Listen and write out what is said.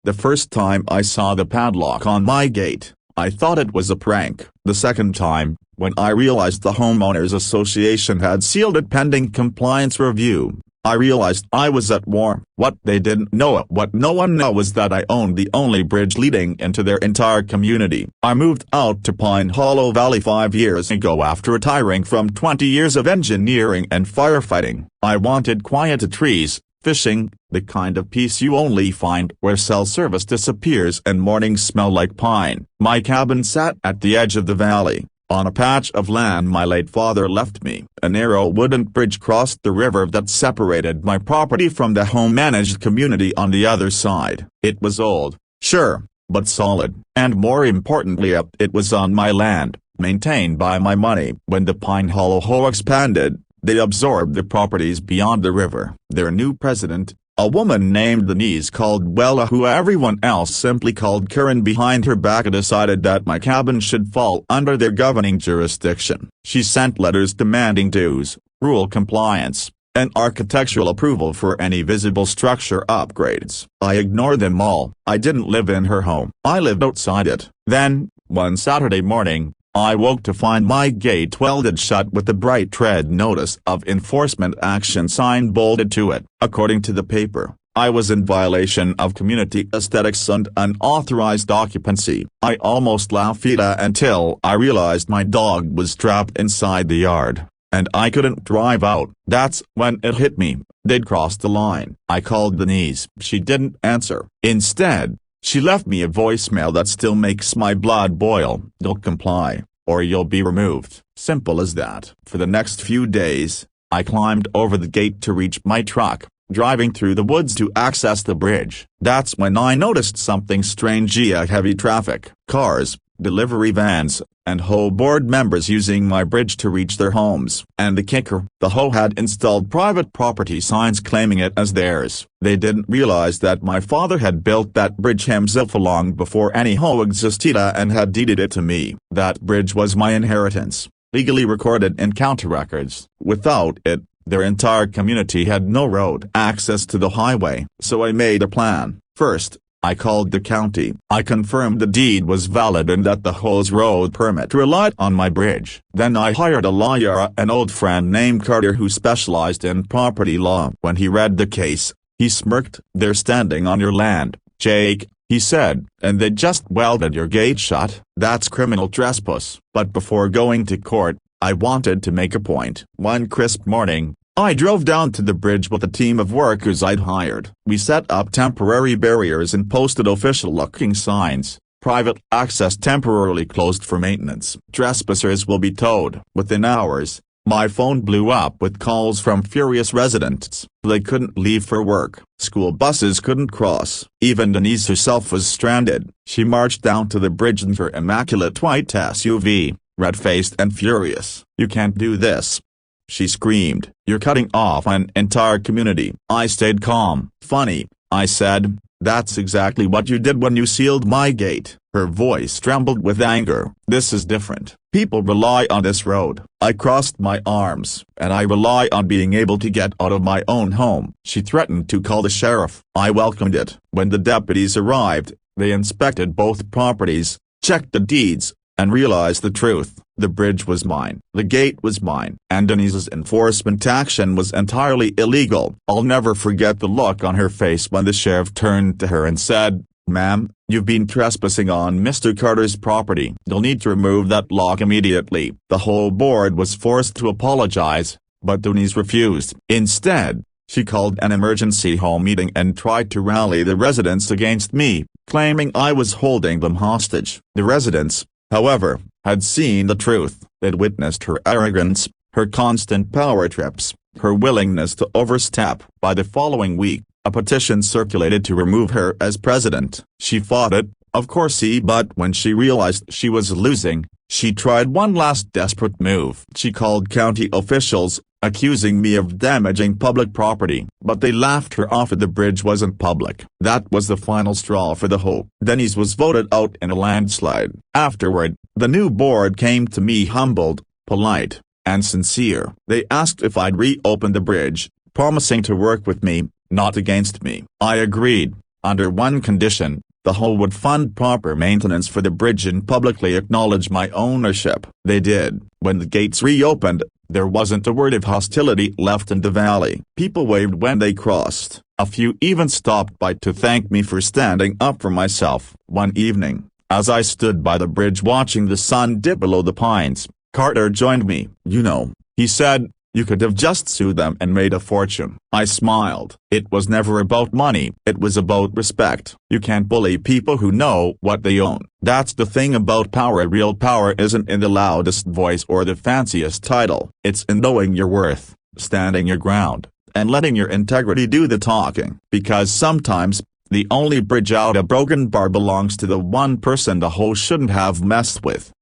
The first time I saw the padlock on my gate, I thought it was a prank. The second time, when I realized the homeowners association had sealed it pending compliance review, I realized I was at war. What they didn't know, what no one knew, was that I owned the only bridge leading into their entire community. I moved out to Pine Hollow Valley 5 years ago after retiring from 20 years of engineering and firefighting. I wanted quiet trees, fishing, the kind of peace you only find where cell service disappears and mornings smell like pine. My cabin sat at the edge of the valley, on a patch of land my late father left me. A narrow wooden bridge crossed the river that separated my property from the home-managed community on the other side. It was old, sure, but solid, and more importantly, it was on my land, maintained by my money. When the Pine Hollow HOA expanded, they absorbed the properties beyond the river. Their new president, a woman named Denise Caldwell, who everyone else simply called Karen behind her back, decided that my cabin should fall under their governing jurisdiction. She sent letters demanding dues, rule compliance, and architectural approval for any visible structure upgrades. I ignored them all. I didn't live in her home. I lived outside it. Then, one Saturday morning, I woke to find my gate welded shut with the bright red notice of enforcement action sign bolted to it. According to the paper, I was in violation of community aesthetics and unauthorized occupancy. I almost laughed until I realized my dog was trapped inside the yard, and I couldn't drive out. That's when it hit me. They'd crossed the line. I called Denise. She didn't answer. Instead, she left me a voicemail that still makes my blood boil. "Don't comply, or you'll be removed." Simple as that. For the next few days, I climbed over the gate to reach my truck, driving through the woods to access the bridge. That's when I noticed something strange: heavy traffic, cars, delivery vans, and HOA board members using my bridge to reach their homes. And the kicker, the HOA had installed private property signs claiming it as theirs. They didn't realize that my father had built that bridge himself long before any HOA existed and had deeded it to me. That bridge was my inheritance, legally recorded in county records. Without it, their entire community had no road access to the highway. So I made a plan. First, I called the county. I confirmed the deed was valid and that the HOA's road permit relied on my bridge. Then I hired a lawyer, an old friend named Carter, who specialized in property law. When he read the case, he smirked. "They're standing on your land, Jake," he said, "and they just welded your gate shut. That's criminal trespass." But before going to court, I wanted to make a point. One crisp morning, I drove down to the bridge with a team of workers I'd hired. We set up temporary barriers and posted official-looking signs: "Private access temporarily closed for maintenance. Trespassers will be towed." Within hours, my phone blew up with calls from furious residents. They couldn't leave for work. School buses couldn't cross. Even Denise herself was stranded. She marched down to the bridge in her immaculate white SUV, red-faced and furious. "You can't do this," she screamed. "You're cutting off an entire community." I stayed calm. "Funny," I said, "that's exactly what you did when you sealed my gate." Her voice trembled with anger. "This is different. People rely on this road." I crossed my arms. "And I rely on being able to get out of my own home." She threatened to call the sheriff. I welcomed it. When the deputies arrived, they inspected both properties, checked the deeds, and realized the truth. The bridge was mine, the gate was mine, and Denise's enforcement action was entirely illegal. I'll never forget the look on her face when the sheriff turned to her and said, "Ma'am, you've been trespassing on Mr. Carter's property. You'll need to remove that lock immediately." The whole board was forced to apologize, but Denise refused. Instead, she called an emergency home meeting and tried to rally the residents against me, claiming I was holding them hostage. The residents, however, had seen the truth. They'd witnessed her arrogance, her constant power trips, her willingness to overstep. By the following week, a petition circulated to remove her as president. She fought it, of course, but when she realized she was losing, she tried one last desperate move. She called county officials, accusing me of damaging public property, but they laughed her off. The bridge wasn't public. That was the final straw for the HOA. Denise was voted out in a landslide. Afterward, the new board came to me humbled, polite, and sincere. They asked if I'd reopen the bridge, promising to work with me, not against me. I agreed. under one condition: the HOA would fund proper maintenance for the bridge and publicly acknowledge my ownership. They did. When the gates reopened, there wasn't a word of hostility left in the valley. People waved when they crossed. A few even stopped by to thank me for standing up for myself. One evening, as I stood by the bridge watching the sun dip below the pines, Carter joined me. "You know," he said, "you could have just sued them and made a fortune." I smiled. It was never about money. It was about respect. You can't bully people who know what they own. That's the thing about power. Real power isn't in the loudest voice or the fanciest title. It's in knowing your worth, standing your ground, and letting your integrity do the talking. Because sometimes, the only bridge out a broken bar belongs to the one person the HOA shouldn't have messed with.